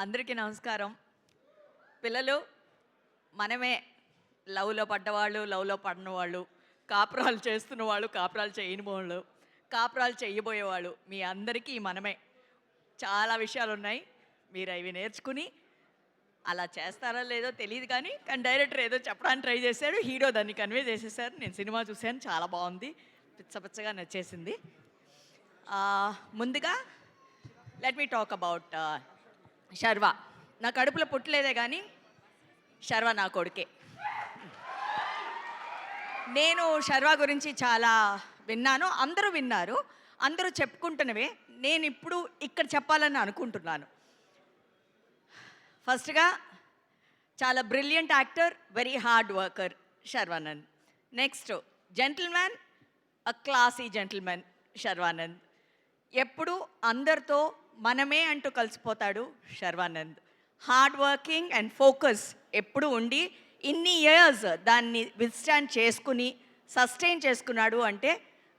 అందరికీ నమస్కారం. పిల్లలు, మనమే లవ్‌లో పడ్డవాళ్ళు, లవ్‌లో పడనివాళ్ళు, కాపురాలు చేస్తున్న వాళ్ళు, కాపురాలు చేయని వాళ్ళు, కాపురాలు చేయబోయేవాళ్ళు మీ అందరికీ మనమే. చాలా విషయాలున్నాయి. మీరు అవి నేర్చుకుని అలా చేస్తారో లేదో తెలీదు కానీ డైరెక్టర్ ఏదో చెప్పడానికి ట్రై చేశాడు. హీరో దాన్ని కన్వే చేసేసారు. నేను సినిమా చూశాను, చాలా బాగుంది, పిచ్చ పిచ్చగా నచ్చేసింది. ముందుగా let me talk about Sharva. నా కడుపులో పుట్టలేదే కానీ శర్వ నా కొడుకే. నేను శర్వ గురించి చాలా విన్నాను, అందరూ విన్నారు, అందరూ చెప్పుకుంటున్నవే. నేను ఇప్పుడు ఇక్కడ చెప్పాలని అనుకుంటున్నాను. ఫస్ట్గా చాలా brilliant actor, very hard worker Sharwanand. Next gentleman, a classy gentlemen Sharwanand. ఎప్పుడు అందరితో మనమే అంటూ కలిసిపోతాడు Sharwanand. Hard working and focus ఎప్పుడు ఉండి ఇన్ని ఇయర్స్ దాన్ని విత్స్టాండ్ చేసుకుని సస్టైన్ చేసుకున్నాడు అంటే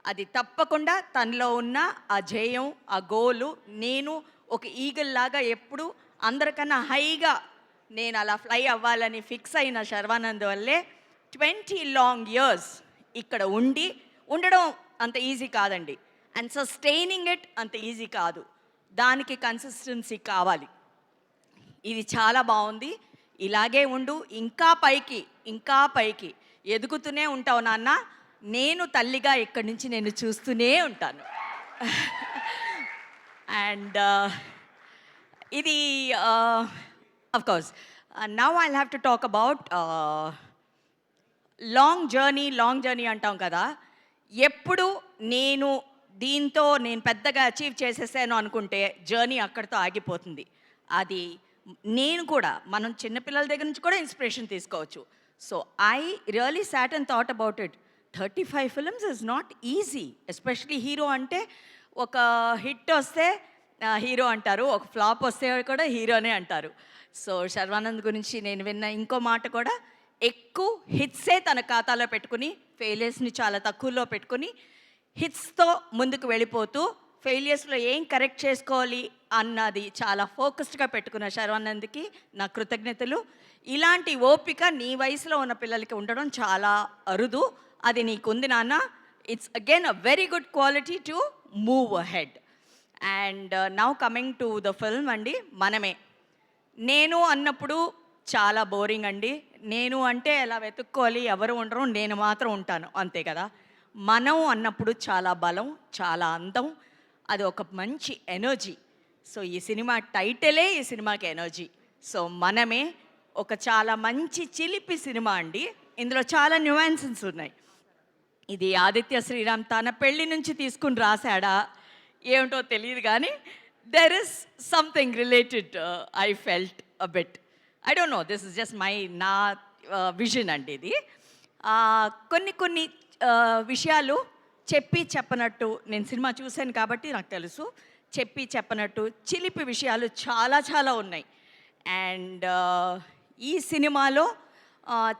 అది తప్పకుండా తనలో ఉన్న ఆ జయం, ఆ గోలు. నేను ఒక ఈగల్ లాగా ఎప్పుడు అందరికన్నా హైగా నేను అలా ఫ్లై అవ్వాలని ఫిక్స్ అయిన శర్వానంద్ వల్లే 20 లాంగ్ ఇయర్స్ ఇక్కడ ఉండడం అంత ఈజీ కాదండి. అండ్ సస్టైనింగ్ ఇట్ అంత ఈజీ కాదు. దానికి కన్సిస్టెన్సీ కావాలి. ఇది చాలా బాగుంది. ఇలాగే ఉండు, ఇంకా పైకి ఎదుగుతూనే ఉంటావు నాన్న. నేను తల్లిగా ఇక్కడి నుంచి నేను చూస్తూనే ఉంటాను. అండ్ ఇది of course now I'll have to talk about long journey అంటాం కదా. ఎప్పుడు దీంతో నేను పెద్దగా అచీవ్ చేసేసాను అనుకుంటే జర్నీ అక్కడితో ఆగిపోతుంది. అది నేను కూడా, మనం చిన్నపిల్లల దగ్గర నుంచి కూడా ఇన్స్పిరేషన్ తీసుకోవచ్చు. So I really sat and thought about it. 35 films is not easy. Especially hero అంటే ఒక హిట్ వస్తే హీరో అంటారు, ఒక ఫ్లాప్ వస్తే కూడా హీరోనే అంటారు. సో శర్వానంద్ గురించి నేను విన్న ఇంకో మాట కూడా, ఎక్కువ హిట్సే తన ఖాతాలో పెట్టుకుని ఫెయిలియర్స్ని చాలా తక్కువలో పెట్టుకుని హిట్స్తో ముందుకు వెళ్ళిపోతూ ఫెయిలియర్స్లో ఏం కరెక్ట్ చేసుకోవాలి అన్నది చాలా ఫోకస్డ్గా పెట్టుకున్న శర్వానంద్కి నా కృతజ్ఞతలు. ఇలాంటి ఓపిక నీ వయసులో ఉన్న పిల్లలకి ఉండడం చాలా అరుదు. అది నీకుంది నాన్న. It's again a very good quality to move ahead. And now coming to the film అండి, మనమే. నేను అన్నప్పుడు చాలా బోరింగ్ అండి. నేను అంటే ఎలా వెతుక్కోవాలి, ఎవరు ఉండరు, నేను మాత్రం ఉంటాను, అంతే కదా. మనం అన్నప్పుడు చాలా బలం, చాలా అందం, అది ఒక మంచి ఎనర్జీ. సో ఈ సినిమా టైటిలే ఈ సినిమాకి ఎనర్జీ. సో మనమే ఒక చాలా మంచి చిలిపి సినిమా అండి. ఇందులో చాలా న్యూయాన్సెస్ ఉన్నాయి. ఇది ఆదిత్య శ్రీరామ్ తన పెళ్లి నుంచి తీసుకుని రాశాడా ఏమిటో తెలియదు కానీ there is something related I felt a bit. I don't know, this is just నా విజన్ అండి ఇది. కొన్ని విషయాలు చెప్పనట్టు, నేను సినిమా చూశాను కాబట్టి నాకు తెలుసు, చెప్పనట్టు చిలిపి విషయాలు చాలా ఉన్నాయి. అండ్ ఈ సినిమాలో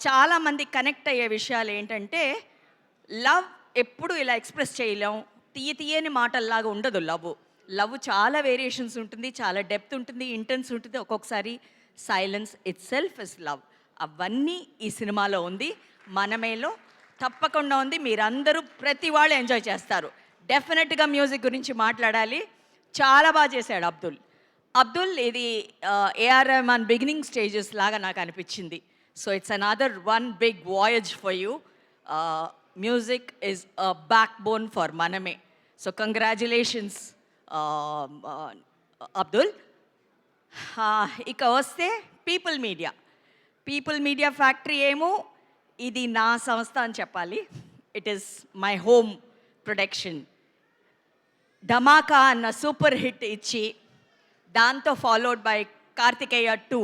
చాలామంది కనెక్ట్ అయ్యే విషయాలు ఏంటంటే, లవ్ ఎప్పుడు ఇలా ఎక్స్ప్రెస్ చేయలేం, తీయని మాటల్లాగా ఉండదు. లవ్ చాలా వేరియేషన్స్ ఉంటుంది, చాలా డెప్త్ ఉంటుంది, ఇంటెన్స్ ఉంటుంది, ఒక్కొక్కసారి silence it self is love. అవన్నీ ఈ సినిమాలో ఉంది, మనమేలో తప్పకుండా ఉంది. మీరందరూ ప్రతి వాళ్ళు ఎంజాయ్ చేస్తారు. డెఫినెట్గా మ్యూజిక్ గురించి మాట్లాడాలి. చాలా బాగా చేశాడు అబ్దుల్. ఇది ఏఆర్ రెహమాన్ బిగినింగ్ స్టేజెస్ లాగా నాకు అనిపించింది. So it's another one big voyage for you. Music is a backbone for Manamey. So congratulations Abdul. ఇక వస్తే పీపుల్ మీడియా ఫ్యాక్టరీ ఏమో ఇది నా సంస్థ అని చెప్పాలి. It is my home production. Dhamaka అన్న సూపర్ హిట్ ఇచ్చి దాంతో ఫాలోడ్ బై కార్తికేయ 2,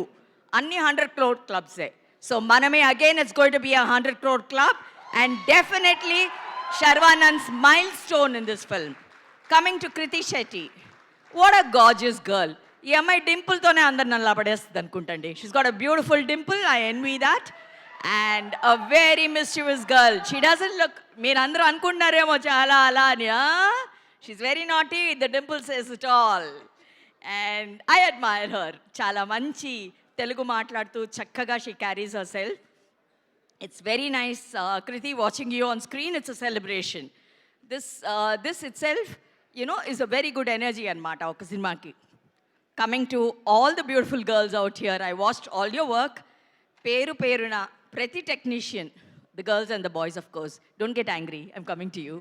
అన్ని 100 crore క్లబ్సే. So Manamey again it's going to be 100 crore club and definitely Sharwanand's milestone in this film. Coming to Krithi Shetty, what a gorgeous girl. ఈ అమ్మాయి డింపుల్తోనే అందరు నన్ను పడేస్తుంది అనుకుంటండి. She's got a beautiful dimple, I envy that. And a very mischievous girl. She doesn't look, మీరు అందరూ అనుకుంటున్నారేమో చాలా అలా అని. She's very naughty, the dimple says it all. And I admire her. చాలా మంచి తెలుగు మాట్లాడుతూ చక్కగా she carries her self. It's very nice, Kriti, watching you on screen. It's a celebration. This itself, is a very good energy anamata oka cinemaki. Coming to all the beautiful girls out here, I watched all your work. Peru peruna prati technician, the girls and the boys, of course. Don't get angry. I'm coming to you.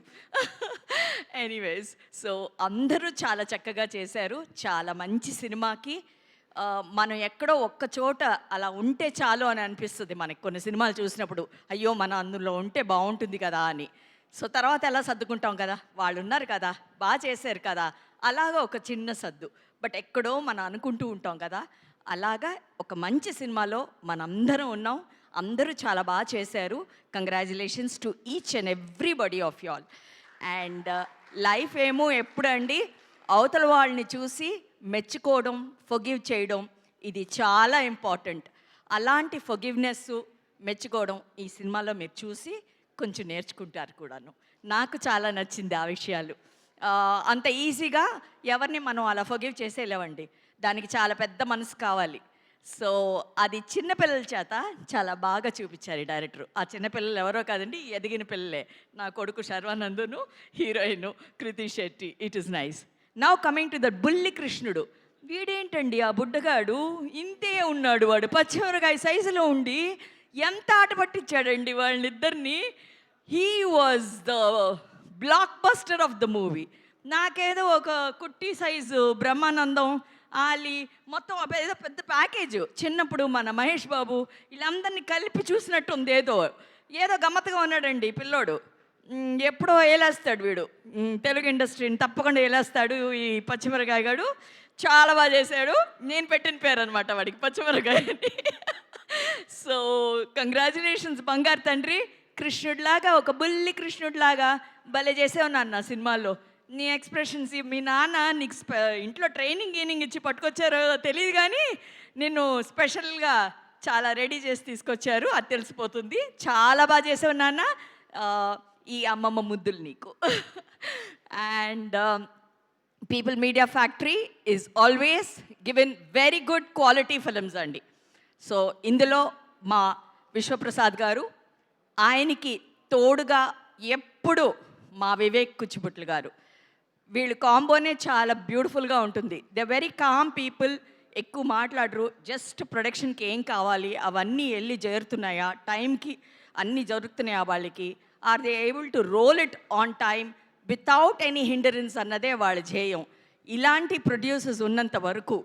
Anyways, so andaru chala chakkaga chesaru. Chala manchi cinemaki. మనం ఎక్కడో ఒక్క చోట అలా ఉంటే చాలు అని అనిపిస్తుంది మనకి కొన్ని సినిమాలు చూసినప్పుడు. అయ్యో మనం అందులో ఉంటే బాగుంటుంది కదా అని. సో తర్వాత ఎలా సర్దుకుంటాం కదా, వాళ్ళు ఉన్నారు కదా, బాగా చేశారు కదా, అలాగా ఒక చిన్న సర్దు. బట్ ఎక్కడో మనం అనుకుంటూ ఉంటాం కదా, అలాగా ఒక మంచి సినిమాలో మనందరం ఉన్నాం. అందరూ చాలా బాగా చేశారు. Congratulations to each and everybody of you all. And life ఏమో ఎప్పుడండి అవతల వాళ్ళని చూసి మెచ్చుకోవడం, ఫర్గివ్ చేయడం, ఇది చాలా ఇంపార్టెంట్. అలాంటి ఫర్గివ్నెస్, మెచ్చుకోవడం ఈ సినిమాలో మీరు చూసి కొంచెం నేర్చుకుంటారు కూడాను. నాకు చాలా నచ్చింది ఆ విషయాలు. అంత ఈజీగా ఎవరిని మనం అలా ఫర్గివ్ చేసేలేవండి, దానికి చాలా పెద్ద మనసు కావాలి. సో అది చిన్నపిల్లల చేత చాలా బాగా చూపించారు ఈ డైరెక్టర్. ఆ చిన్నపిల్లలు ఎవరో కాదండి, ఎదిగిన పిల్లలే. నా కొడుకు శర్వానందును, heroine Krithi Shetty. It is nice. Now coming to the బుల్లి కృష్ణుడు. వీడేంటండి ఆ బుడ్డగాడు, ఇంతే ఉన్నాడు. వాడు పచ్చిమిరకాయ సైజులో ఉండి ఎంత ఆట పట్టించాడండి వాళ్ళిద్దరిని. He was the block buster of the movie. నాకేదో ఒక కుట్టి సైజు బ్రహ్మానందం, ఆలి, మొత్తం ఏదో పెద్ద ప్యాకేజ్. చిన్నప్పుడు మన మహేష్ బాబు వీళ్ళందరినీ కలిపి చూసినట్టుంది. ఏదో గమ్మత్తుగా ఉన్నాడండి పిల్లోడు. ఎప్పుడో ఏలేస్తాడు వీడు తెలుగు ఇండస్ట్రీని, తప్పకుండా ఏలేస్తాడు ఈ పచ్చిమిరకాయ గాడు. చాలా బాగా చేశాడు. నేను పెట్టిన పేరు అనమాట వాడికి, పచ్చిమిరకాయ అని. సో కంగ్రాచులేషన్స్ బంగారు తండ్రి. కృష్ణుడిలాగా, ఒక బుల్లి కృష్ణుడిలాగా భలే చేసావు నాన్న సినిమాల్లో. నీ ఎక్స్ప్రెషన్స్, మీ నాన్న నీకు ఇంట్లో ట్రైనింగ్ ఇచ్చి పట్టుకొచ్చారో తెలియదు కానీ నిన్ను స్పెషల్గా చాలా రెడీ చేసి తీసుకొచ్చారు, అది తెలిసిపోతుంది. చాలా బాగా చేసావు నాన్న. ఈ అమ్మమ్మ ముద్దులు నీకు. And people media factory is always given very good quality films అండి. సో ఇందులో మా విశ్వప్రసాద్ గారు, ఆయనకి తోడుగా ఎప్పుడు మా వివేక్ కుచ్చిపుట్లు గారు, వీళ్ళు కాంబోనే చాలా బ్యూటిఫుల్గా ఉంటుంది. దే వెరీ కామ్ పీపుల్, ఎక్కువ మాట్లాడరు. జస్ట్ ప్రొడక్షన్కి ఏం కావాలి అవన్నీ వెళ్ళి చేరుతున్నాయా, టైంకి అన్నీ జరుగుతున్నాయా వాళ్ళకి, are they able to roll it on time without any hindrance అన్నదే వాళ్ళ ధ్యేయం. ఇలాంటి ప్రొడ్యూసర్స్ ఉన్నంత వరకు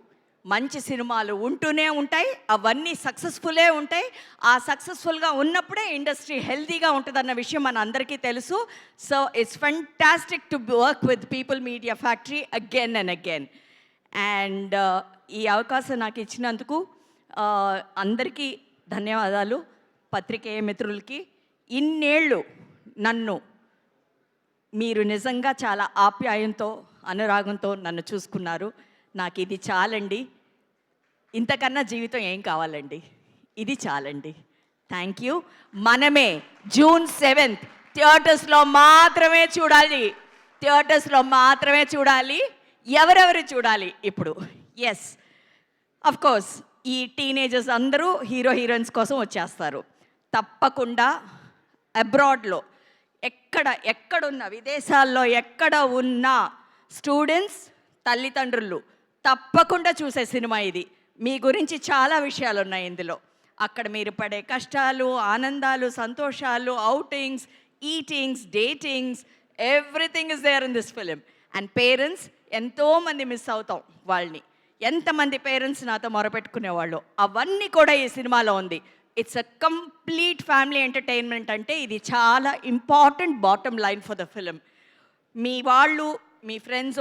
మంచి సినిమాలు ఉంటూనే ఉంటాయి, అవన్నీ సక్సెస్ఫుల్లే ఉంటాయి. ఆ సక్సెస్ఫుల్గా ఉన్నప్పుడే ఇండస్ట్రీ హెల్తీగా ఉంటుందన్న విషయం మన అందరికీ తెలుసు. So it's fantastic to work with people media factory again and again. And ఈ అవకాశం నాకు ఇచ్చినందుకు అందరికీ ధన్యవాదాలు. పత్రికేయ మిత్రులకి, ఇన్నేళ్ళు నన్ను మీరు నిజంగా చాలా ఆప్యాయంతో, అనురాగంతో నన్ను చూసుకున్నారు. నాకు ఇది చాలండి. ఇంతకన్నా జీవితం ఏం కావాలండి, ఇది చాలండి. Thank you. మనమే June 7th థియేటర్స్లో మాత్రమే చూడాలి, థియేటర్స్లో మాత్రమే చూడాలి. ఎవరెవరు చూడాలి ఇప్పుడు? ఎస్, అఫ్కోర్స్ ఈ టీనేజర్స్ అందరూ హీరో హీరోయిన్స్ కోసం వచ్చేస్తారు. తప్పకుండా అబ్రాడ్లో ఎక్కడున్న విదేశాల్లో ఎక్కడ ఉన్న స్టూడెంట్స్, తల్లిదండ్రులు తప్పకుండా చూసే సినిమా ఇది. మీ గురించి చాలా విషయాలు ఉన్నాయి ఇందులో. అక్కడ మీరు పడే కష్టాలు, ఆనందాలు, సంతోషాలు, outings, eatings, datings, everything is there in this film. And parents, ఎంతోమంది మిస్ అవుతాం వాళ్ళని. ఎంతమంది పేరెంట్స్ నాతో మొరపెట్టుకునేవాళ్ళు, అవన్నీ కూడా ఈ సినిమాలో ఉంది. It's a complete family entertainment. అంటే ఇది చాలా important bottom line for the film. మీ వాళ్ళు, మీ ఫ్రెండ్స్,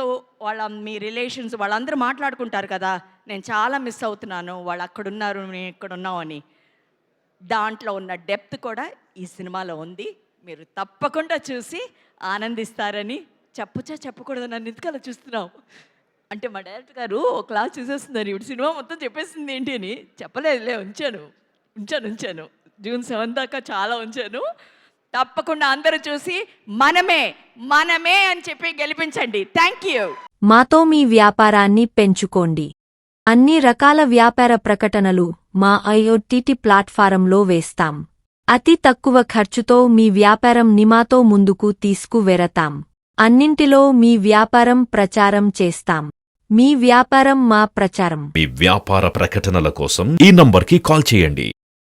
మీ రిలేషన్స్ వాళ్ళందరూ మాట్లాడుకుంటారు కదా, నేను చాలా మిస్ అవుతున్నాను, వాళ్ళు అక్కడున్నారు, నేను ఇక్కడున్నావు అని. దాంట్లో ఉన్న డెప్త్ కూడా ఈ సినిమాలో ఉంది. మీరు తప్పకుండా చూసి ఆనందిస్తారని చెప్పకూడదు. నన్ను ఎందుకు అలా చూస్తున్నావు అంటే, మా డైరెక్టర్ గారు ఒక క్లాస్ చూసేస్తున్నారు, ఇప్పుడు సినిమా మొత్తం చెప్పేసింది ఏంటి అని. చెప్పలేదులే, ఉంచాను. June 7 దాకా చాలా ఉంచాను. తప్పకుండా అందరూ చూసి మనమే అని చెప్పి గెలిపించండి. Thank you. మాతో మీ వ్యాపారాన్ని పెంచుకోండి. అన్ని రకాల వ్యాపార ప్రకటనలు మా IoT ప్లాట్ఫారంలో వేస్తాం. అతి తక్కువ ఖర్చుతో మీ వ్యాపారం నిమాతో ముందుకు తీసుకువెరతాం. అన్నింటిలో మీ వ్యాపారం ప్రచారం చేస్తాం. మీ వ్యాపారం మా ప్రచారం. మీ వ్యాపార ప్రకటనల కోసం ఈ నంబర్కి కాల్ చేయండి.